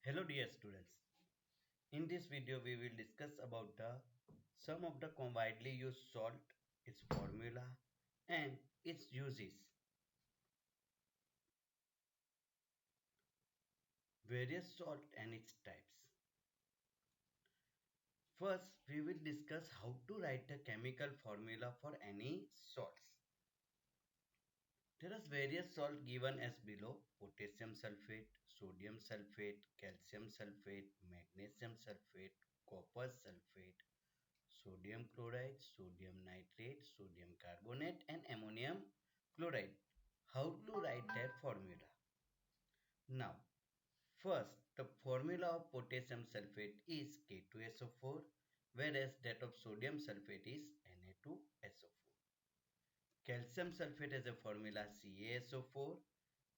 Hello dear students. In this video we will discuss about the some of the widely used salt, its formula and its uses. Various salt and its types. First we will discuss how to write a chemical formula for any salts. There are various salts given as below: potassium sulfate, sodium sulfate, calcium sulfate, magnesium sulfate, copper sulfate, sodium chloride, sodium nitrate, sodium carbonate and ammonium chloride. How to write that formula? Now, first the formula of potassium sulfate is K2SO4, whereas that of sodium sulfate is Na2SO4. Calcium sulfate has a formula CaSO4,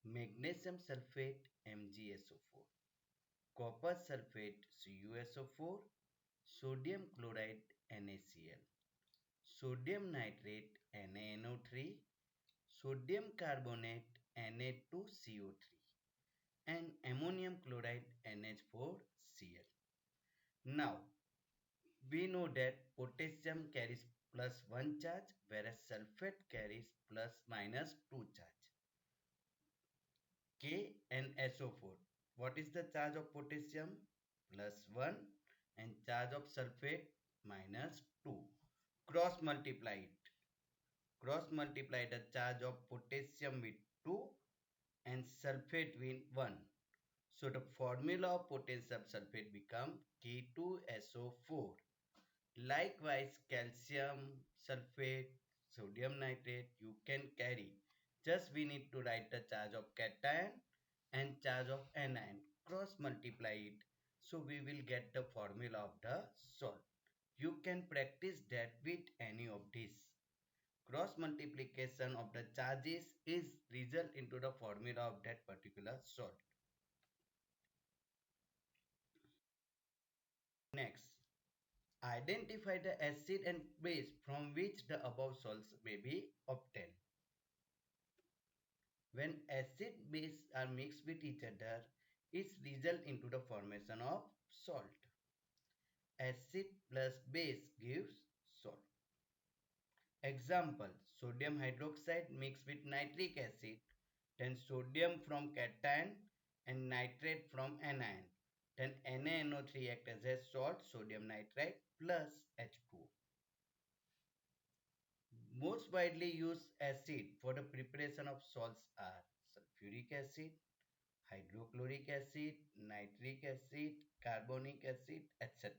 magnesium sulfate MgSO4, copper sulfate CuSO4, sodium chloride NaCl. Sodium nitrate NaNO3, sodium carbonate Na2CO3 and ammonium chloride NH4Cl. Now, we know that potassium carries plus 1 charge whereas sulfate carries plus minus 2 charge. K and SO4. What is the charge of potassium? Plus 1 and charge of sulfate minus 2. Cross multiply it. Cross multiply the charge of potassium with 2 and sulfate with 1. So the formula of potassium sulfate become K2SO4. Likewise, calcium sulfate, sodium nitrate you can carry. Just we need to write the charge of cation and charge of anion. Cross multiply it. So we will get the formula of the salt. You can practice that with any of these. Cross multiplication of the charges is result into the formula of that particular salt. Next, identify the acid and base from which the above salts may be obtained. When acid base are mixed with each other, it result into the formation of salt. Acid plus base gives salt. Example, sodium hydroxide mixed with nitric acid, then sodium from cation and nitrate from anion. Then NaNO3 act as a salt, sodium nitrite plus H2O. Most widely used acid for the preparation of salts are sulfuric acid, hydrochloric acid, nitric acid, carbonic acid, etc.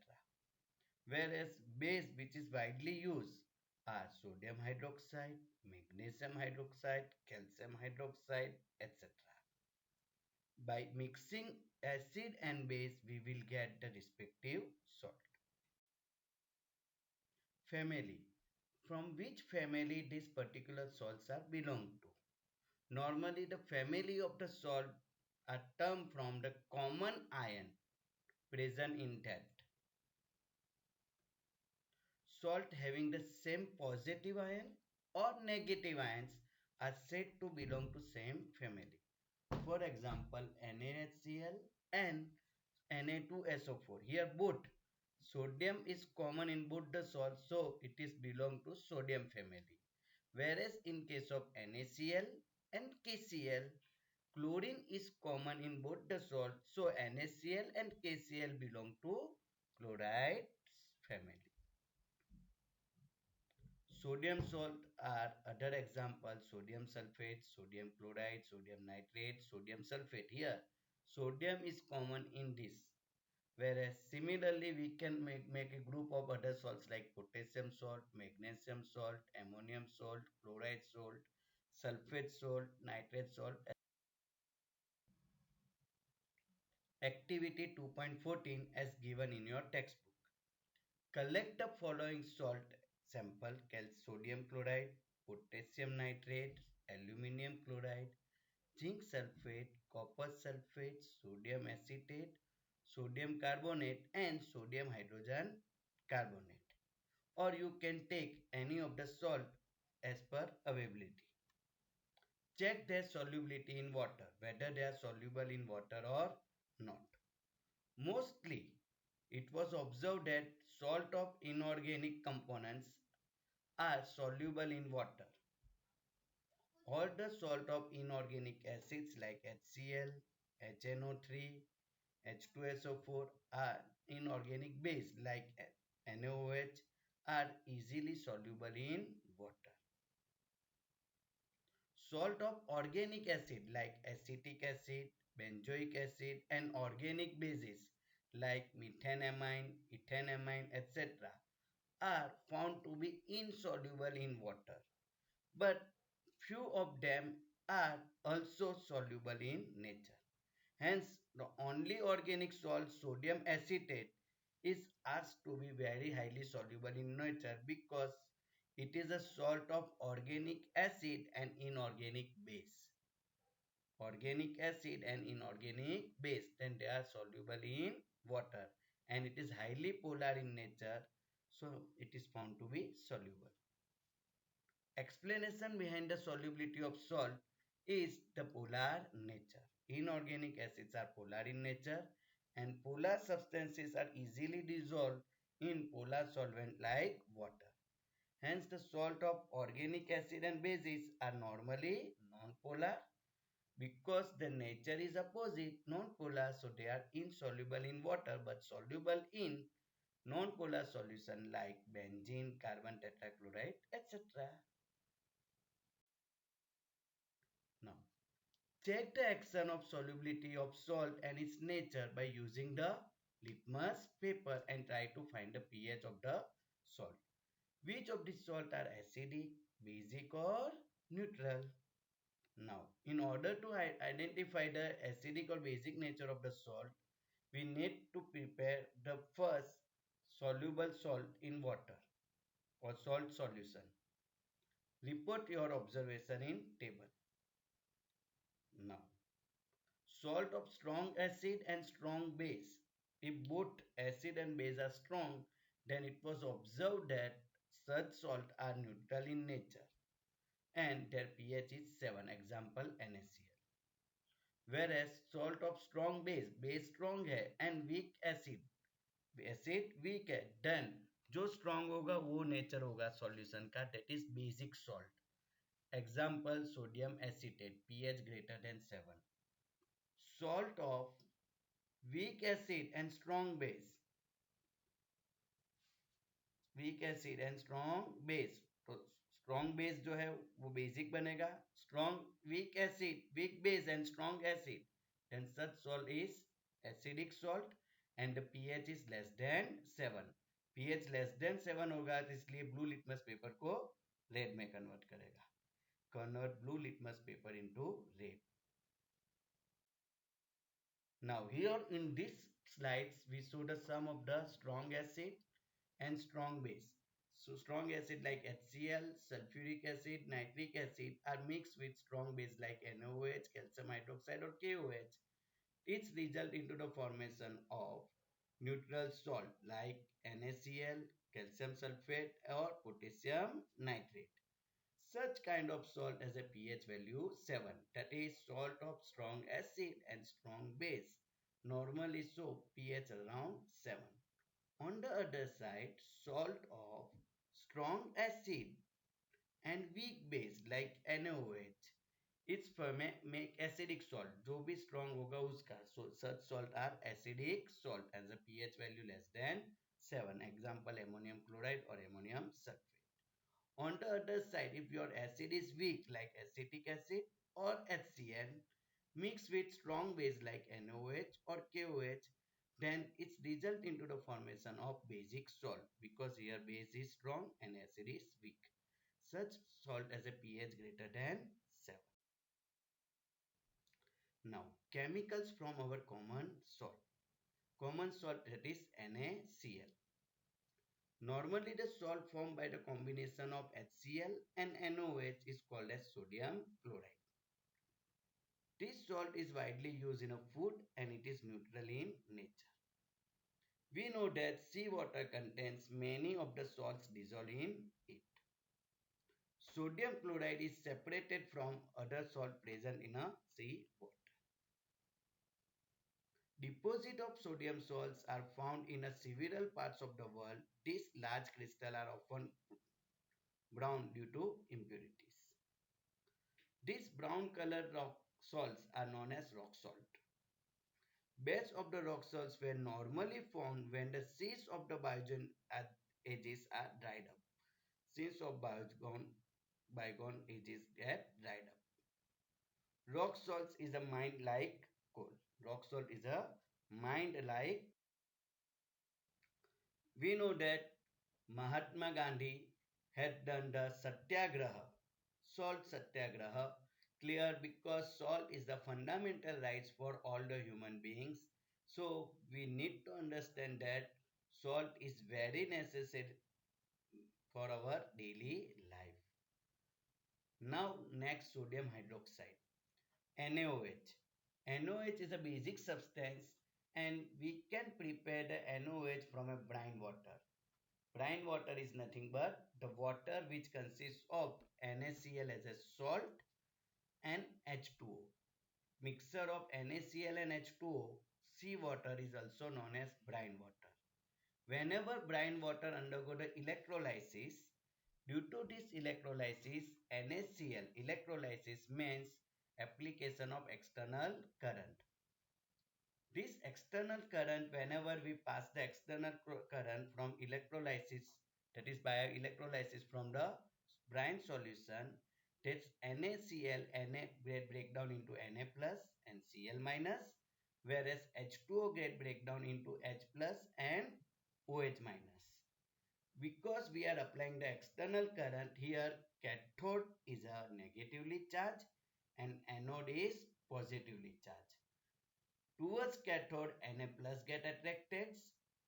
Whereas base which is widely used are sodium hydroxide, magnesium hydroxide, calcium hydroxide, etc. By mixing acid and base, we will get the respective salt. Family. From which family these particular salts are belong to? Normally, the family of the salt are termed from the common ion present in that. Salt having the same positive ion or negative ions are said to belong to same family. For example, NaHCl and Na2SO4. Here both sodium is common in both the salts, so it is belong to sodium family. Whereas in case of NaCl and KCl, chlorine is common in both the salts, so NaCl and KCl belong to chloride family. Sodium salt are other examples: sodium sulfate, sodium chloride, sodium nitrate, sodium sulfate. Here, sodium is common in this. Whereas similarly, we can make a group of other salts like potassium salt, magnesium salt, ammonium salt, chloride salt, sulfate salt, nitrate salt. Activity 2.14 as given in your textbook. Collect the following salt sample: sodium chloride, potassium nitrate, aluminum chloride, zinc sulfate, copper sulfate, sodium acetate, sodium carbonate and sodium hydrogen carbonate. Or you can take any of the salt as per availability. Check their solubility in water, whether they are soluble in water or not. Mostly, it was observed that salt of inorganic components are soluble in water. All the salt of inorganic acids like HCl, HNO3, H2SO4 are inorganic base like NaOH are easily soluble in water. Salt of organic acid like acetic acid, benzoic acid and organic bases like methanamine, ethanamine, etc. are found to be insoluble in water, but few of them are also soluble in nature. Hence, the only organic salt, sodium acetate, is asked to be very highly soluble in nature because it is a salt of organic acid and inorganic base. Organic acid and inorganic base, then they are soluble in water and it is highly polar in nature, so it is found to be soluble. Explanation behind the solubility of salt is the polar nature. Inorganic acids are polar in nature and polar substances are easily dissolved in polar solvent like water. Hence, the salt of organic acid and bases are normally non-polar because the nature is opposite, non-polar, so they are insoluble in water but soluble in non-polar solution like benzene, carbon tetrachloride, etc. Now, check the action of solubility of salt and its nature by using the litmus paper and try to find the pH of the salt. Which of these salt are acidic, basic or neutral? Now, in order to identify the acidic or basic nature of the salt, we need to prepare the first soluble salt in water or salt solution. Report your observation in table. Now, salt of strong acid and strong base. If both acid and base are strong, then it was observed that such salt are neutral in nature and their pH is 7, example NaCl. Whereas salt of strong base, base strong है and weak acid, acid weak है, then जो strong होगा वो nature होगा solution का, that is basic salt. Example sodium acetate, pH greater than 7. Salt of weak acid and strong base, weak acid and strong base, तो strong base जो है वो बेसिक बनेगा, strong weak acid, weak base and strong acid, then such salt is acidic salt and the pH is less than 7. PH less than 7 होगा तो इसलिए blue litmus paper को red में कन्वर्ट करेगा. Convert blue litmus paper into red. Now here in this slides we show the sum of the strong acid and strong base. So strong acid like HCl, sulfuric acid, nitric acid are mixed with strong base like NaOH, calcium hydroxide or KOH. Each result into the formation of neutral salt like NaCl, calcium sulfate or potassium nitrate. Such kind of salt has a pH value 7, that is salt of strong acid and strong base. Normally so pH around 7. On the other side, salt of strong acid and weak base like NaOH, its make acidic salt. जो भी strong होगा उसका. So such salt are acidic salt as a pH value less than 7. Example ammonium chloride or ammonium sulfate. On the other side, if your acid is weak like acetic acid or HCl mixed with strong base like NaOH or KOH, then it's result into the formation of basic salt because here base is strong and acid is weak. Such salt has a pH greater than 7. Now, chemicals from our common salt. Common salt, that is NaCl. Normally, the salt formed by the combination of HCl and NaOH is called as sodium chloride. This salt is widely used in a food and it is neutral in nature. We know that seawater contains many of the salts dissolved in it. Sodium chloride is separated from other salt present in a sea water. Deposits of sodium salts are found in several parts of the world. These large crystals are often brown due to impurities. These brown colored rock salts are known as rock salt. Beds of the rock salts were normally formed when the seeds of the edges are dried up. Seeds of bygone ages get dried up. Rock salts is a mind like coal. Rock salt is a mind like. We know that Mahatma Gandhi had done the Satyagraha, salt Satyagraha, clear because salt is the fundamental rights for all the human beings. So we need to understand that salt is very necessary for our daily life. Now next sodium hydroxide, NaOH. NaOH is a basic substance and we can prepare the NaOH from a brine water. Brine water is nothing but the water which consists of NaCl as a salt and H2O. Mixture of NaCl and H2O, seawater is also known as brine water. Whenever brine water undergo the electrolysis, due to this electrolysis, NaCl electrolysis means application of external current. This external current, whenever we pass the external current from electrolysis, that is bioelectrolysis from the brine solution, that's NaCl, Na get breakdown into Na plus and Cl minus, whereas H2O get breakdown into H plus and OH minus. Because we are applying the external current here, cathode is a negatively charged and anode is positively charged. Towards cathode, Na plus get attracted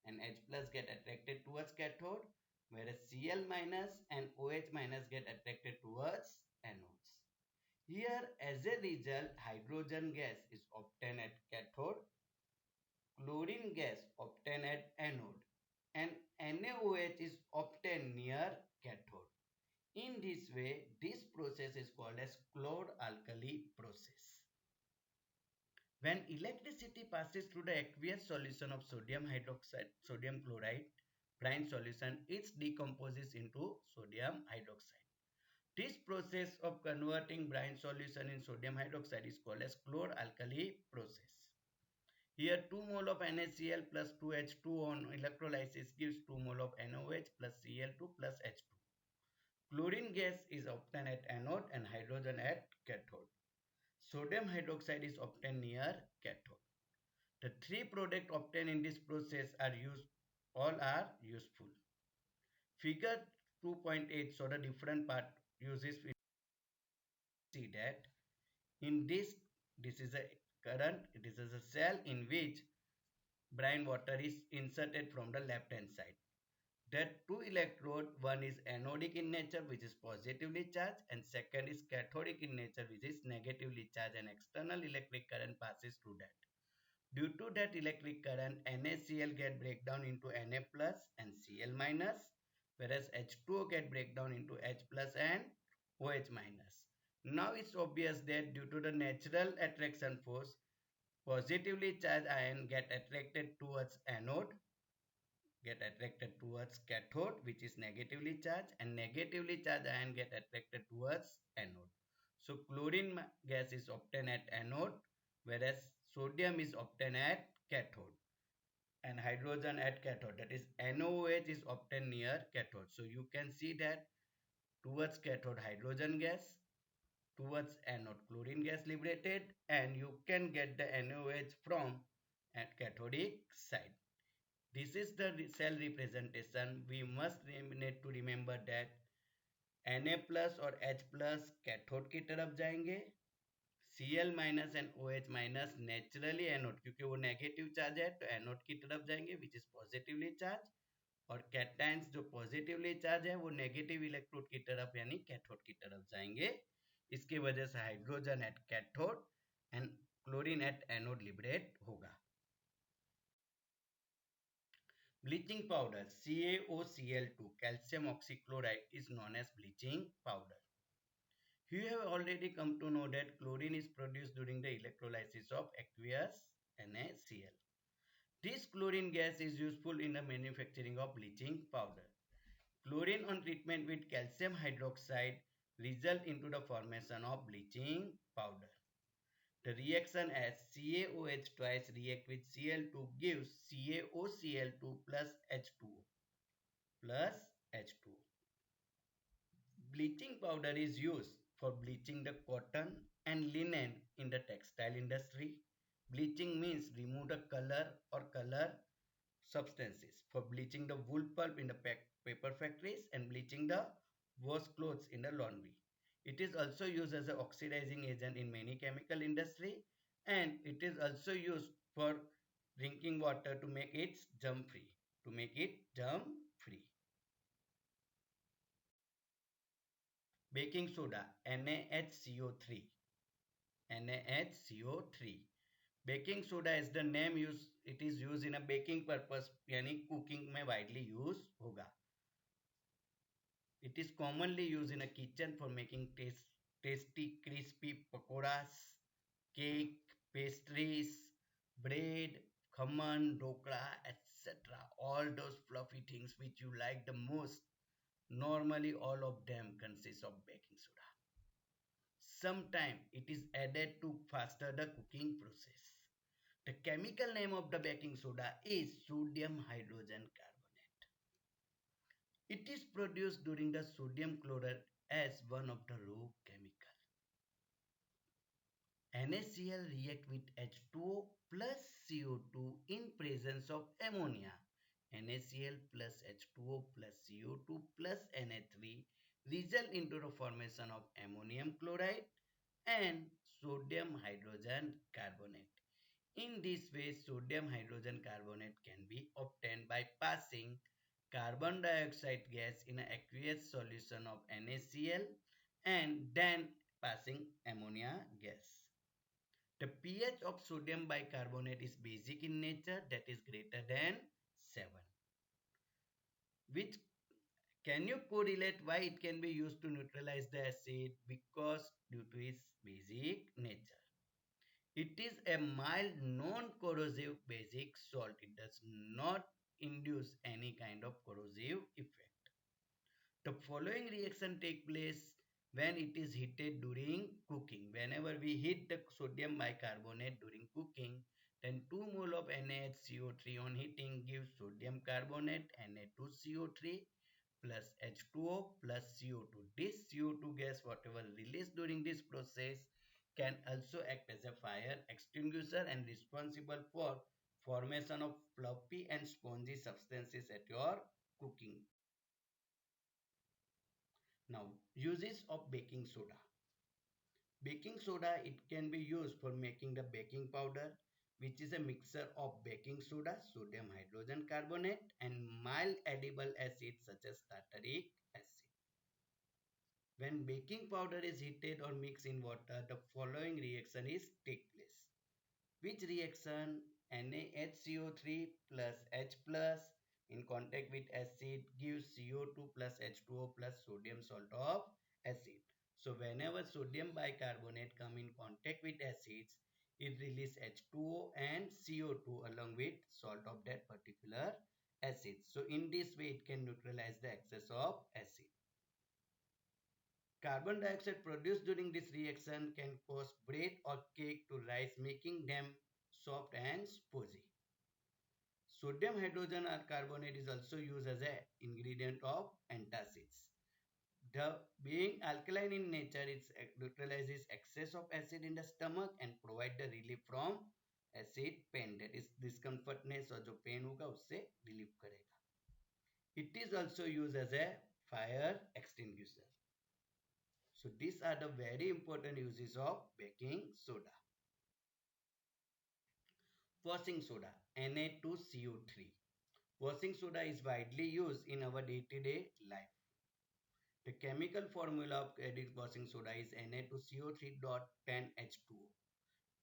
and H plus get attracted towards cathode, whereas Cl minus and OH minus get attracted towards anodes. Here, as a result, hydrogen gas is obtained at cathode, chlorine gas obtained at anode, and NaOH is obtained near cathode. In this way, this process is called as chlor-alkali process. When electricity passes through the aqueous solution of sodium hydroxide, sodium chloride, brine solution, it decomposes into sodium hydroxide. This process of converting brine solution in sodium hydroxide is called as chlor-alkali process. Here 2 mole of NaCl plus 2H2 on electrolysis gives 2 mole of NaOH plus Cl2 plus H2. Chlorine gas is obtained at anode and hydrogen at cathode. Sodium hydroxide is obtained near cathode. The three products obtained in this process all are useful. Figure 2.8 show the different part uses. We see that in this is a current, this is a cell in which brine water is inserted from the left hand side. There two electrode, one is anodic in nature which is positively charged and second is cathodic in nature which is negatively charged, and external electric current passes through that. Due to that electric current, NaCl get breakdown into Na plus and Cl minus, whereas H2O get breakdown into H plus and OH minus. Now it's obvious that due to the natural attraction force, positively charged ion get attracted towards anode, get attracted towards cathode which is negatively charged, and negatively charged ion get attracted towards anode. So chlorine gas is obtained at anode, whereas sodium is obtained at cathode, and hydrogen at cathode, that is NaOH is obtained near cathode. So you can see that towards cathode hydrogen gas, towards anode chlorine gas liberated, and you can get the NaOH from at cathodic side. This is the cell representation. We must need to remember that Na plus और H plus cathode की तरफ जाएंगे, Cl minus and OH minus naturally anode, क्योंकि वो negative charge है तो anode की तरफ जाएंगे विच इज पॉजिटिवली चार्ज, और कैटायंस जो पॉजिटिवली चार्ज है वो नेगेटिव इलेक्ट्रोड की तरफ यानी कैथोड की तरफ जाएंगे. इसकी वजह से hydrogen at cathode and chlorine at anode liberate होगा. Bleaching powder CaOCl2 calcium oxychloride is known as bleaching powder. You have already come to know that chlorine is produced during the electrolysis of aqueous NaCl. This chlorine gas is useful in the manufacturing of bleaching powder. Chlorine on treatment with calcium hydroxide result into the formation of bleaching powder. The reaction as CaOH twice react with Cl2 gives CaOCl2 plus H2O plus H2O. Bleaching powder is used for bleaching the cotton and linen in the textile industry. Bleaching means remove the color or color substances. For bleaching the wool pulp in the paper factories and bleaching the wash clothes in the laundry. It is also used as an oxidizing agent in many chemical industry, and it is also used for drinking water to make it germ free. To make it germ free. Baking soda NaHCO3. NaHCO3. Baking soda is the name used. It is used in a baking purpose यानी cooking में widely use होगा. It is commonly used in a kitchen for making tasty crispy pakoras, cake, pastries, bread, khaman, dokla, etc. All those fluffy things which you like the most. Normally, all of them consist of baking soda. Sometimes it is added to faster the cooking process. The chemical name of the baking soda is sodium hydrogen carbonate. It is produced during the sodium chloride as one of the raw chemical. NaCl react with H2O plus CO2 in presence of ammonia. NaCl plus H2O plus CO2 plus Na3 result into the formation of ammonium chloride and sodium hydrogen carbonate. In this way, sodium hydrogen carbonate can be obtained by passing carbon dioxide gas in an aqueous solution of NaCl and then passing ammonia gas. The pH of sodium bicarbonate is basic in nature, that is greater than 7. Which can you correlate why it can be used to neutralize the acid? Because due to its basic nature. It is a mild non-corrosive basic salt. It does not induce any kind of corrosive effect. The following reaction take place when it is heated during cooking. Whenever we heat the sodium bicarbonate during cooking, then 2 mole of NaHCO3 on heating gives sodium carbonate Na2CO3 plus H2O plus CO2. This CO2 gas, whatever released during this process, can also act as a fire extinguisher and responsible for formation of fluffy and spongy substances at your cooking. Now, uses of baking soda. Baking soda, it can be used for making the baking powder, which is a mixture of baking soda, sodium hydrogen carbonate, and mild edible acids such as tartaric acid. When baking powder is heated or mixed in water, the following reaction is take place. Which reaction? NaHCO3 plus H plus in contact with acid gives CO2 plus H2O plus sodium salt of acid. So whenever sodium bicarbonate come in contact with acids, it release H2O and CO2 along with salt of that particular acid. So in this way it can neutralize the excess of acid. Carbon dioxide produced during this reaction can cause bread or cake to rise, making them soft and spongy. Sodium hydrogen carbonate is also used as an ingredient of antacids. The being alkaline in nature, it neutralizes excess of acid in the stomach and provide the relief from acid pain. That is discomfortness और जो pain होगा उससे relief करेगा. It is also used as a fire extinguisher. So these are the very important uses of baking soda. Washing soda, Na2CO3. Washing soda is widely used in our day-to-day life. The chemical formula of washing soda is Na2CO3.10H2O.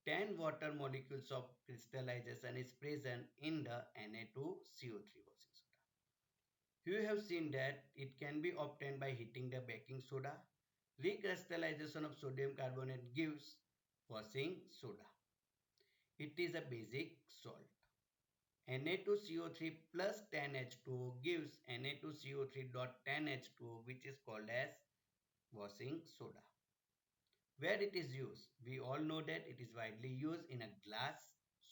10 water molecules of crystallization is present in the Na2CO3 washing soda. You have seen that it can be obtained by heating the baking soda. Recrystallization of sodium carbonate gives washing soda. It is a basic salt. Na2CO3 plus 10H2O gives Na2CO3 dot 10H2O, which is called as washing soda. Where it is used? We all know that it is widely used in a glass,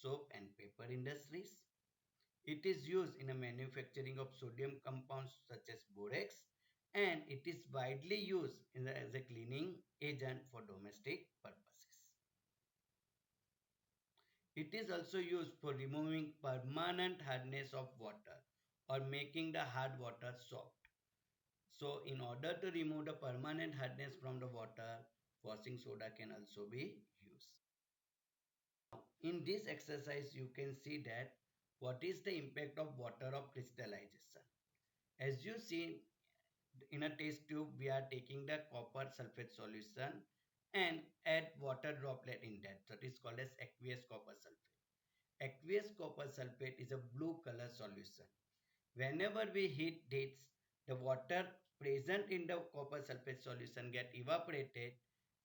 soap and paper industries. It is used in a manufacturing of sodium compounds such as borax, and it is widely used as a cleaning agent for domestic purposes. It is also used for removing permanent hardness of water or making the hard water soft. So, in order to remove the permanent hardness from the water, washing soda can also be used. In this exercise, you can see that what is the impact of water of crystallization. As you see in a test tube, we are taking the copper sulfate solution and add water droplet in that. That is called as aqueous copper sulfate. Aqueous copper sulfate is a blue color solution. Whenever we heat this, the water present in the copper sulfate solution get evaporated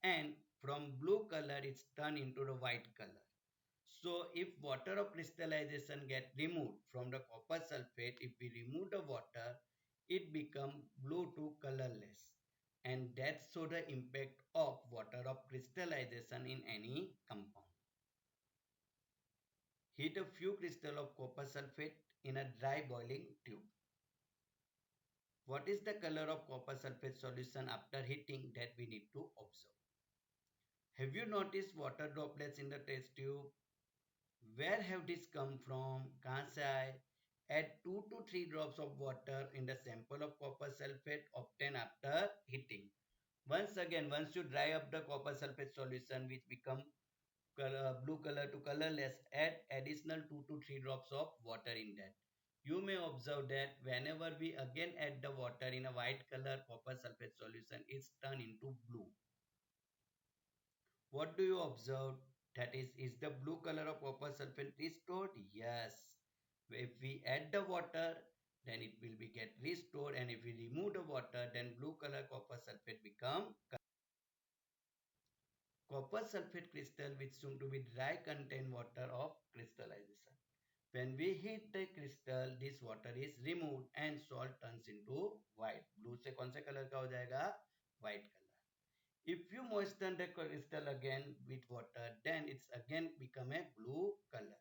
and from blue color it's turned into the white color. So if water of crystallization get removed from the copper sulfate, if we remove the water, it become blue to colorless. And that's so the impact of water of crystallization in any compound. Heat a few crystal of copper sulfate in a dry boiling tube. What is the color of copper sulfate solution after heating that we need to observe? Have you noticed water droplets in the test tube? Where have this come from? कहाँ से आए? Add 2 to 3 drops of water in the sample of copper sulfate obtained after heating. Once again, once you dry up the copper sulfate solution which become blue color to colorless, add additional 2 to 3 drops of water in that. You may observe that whenever we again add the water in a white color copper sulfate solution, it's turned into blue. What do you observe? That is the blue color of copper sulfate restored? Yes. If we add the water, then it will be get restored, and if we remove the water, then blue color copper sulfate become copper sulfate crystal which soon to be dry contain water of crystallization. When we heat the crystal, this water is removed and salt turns into white. Blue से कौन से color का हो जाएगा? White color. If you moisten the crystal again with water, then it's again become a blue color.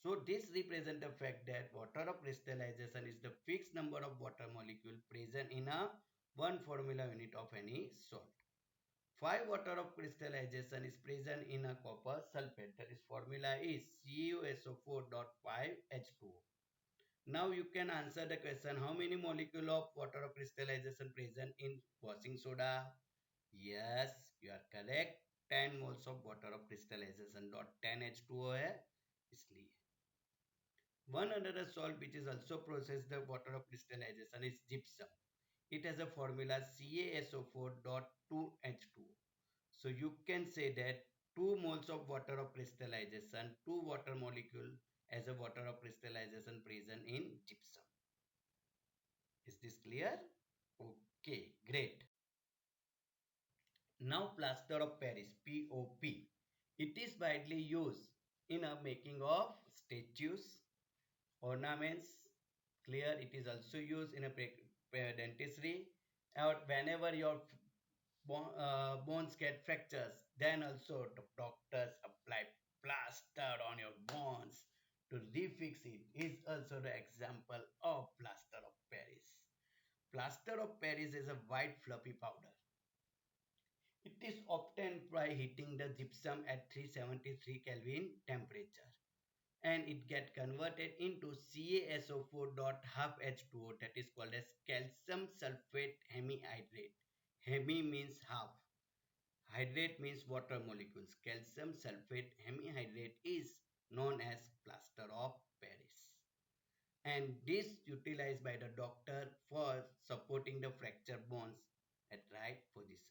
So this represents the fact that water of crystallization is the fixed number of water molecule present in a one formula unit of any salt. 5 water of crystallization is present in a copper sulfate. That is formula is CuSO4.5H2O. Now you can answer the question, how many molecule of water of crystallization present in washing soda? Yes, you are correct. 10 moles of water of crystallization dot 10H2O है इसलिए. One another salt which is also process the water of crystallization is gypsum. It has a formula CaSO4.2H2O. So you can say that 2 moles of water of crystallization, 2 water molecule as a water of crystallization present in gypsum. Is this clear? Okay, great. Now plaster of Paris, POP. It is widely used in a making of statues, ornaments. Clear, it is also used in a dentistry, or whenever your bones get fractures, then also the doctors apply plaster on your bones to refix it. Is also the example of plaster of Paris. Plaster of Paris is a white fluffy powder. It is obtained by heating the gypsum at 373 Kelvin temperature, and it get converted into CaSO4.5H2O, that is called as calcium sulfate hemihydrate. Hemi means half. Hydrate means water molecules. Calcium sulfate hemihydrate is known as plaster of Paris. And this utilized by the doctor for supporting the fractured bones at right position.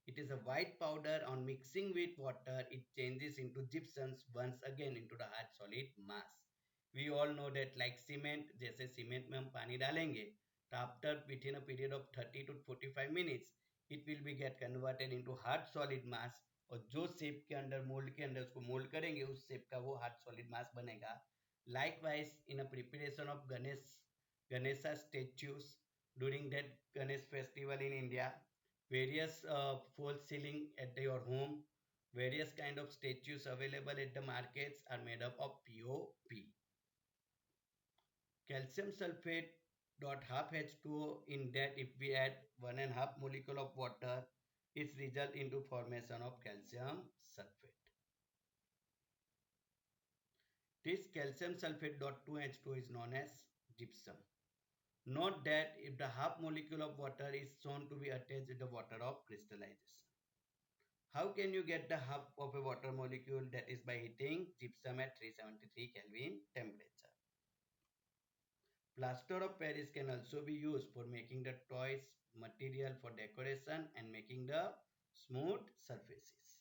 It is a white powder. On mixing with water, it changes into gypsums once again into the hard solid mass. We all know that like cement, जैसे cement में हम पानी डालेंगे, तो after within a period of 30 to 45 minutes, it will be get converted into hard solid mass और जो shape के अंदर मोल्ड के अंदर उसको मोल्ड करेंगे उस शेप का वो हार्ड सॉलिड मास बनेगा. Likewise, in a preparation of Ganesha statues during that Ganesh festival in India, various false ceiling at your home, various kind of statues available at the markets are made up of POP. Calcium sulfate dot half H2O, in that if we add 1.5 molecule of water, it result into formation of calcium sulfate. This calcium sulfate dot 2H2O is known as gypsum. Note that if the half molecule of water is shown to be attached with the water of crystallization. How can you get the half of a water molecule? That is by heating gypsum at 373 Kelvin temperature. Plaster of Paris can also be used for making the toys material for decoration and making the smooth surfaces.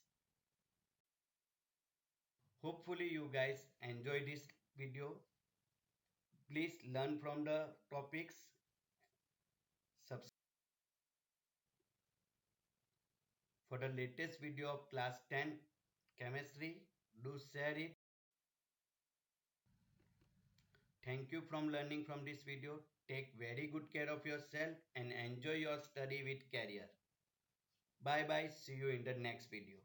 Hopefully you guys enjoy this video. Please learn from the topics. For the latest video of class 10 chemistry, do share it. Thank you from learning from this video. Take very good care of yourself and enjoy your study with career. Bye bye. See you in the next video.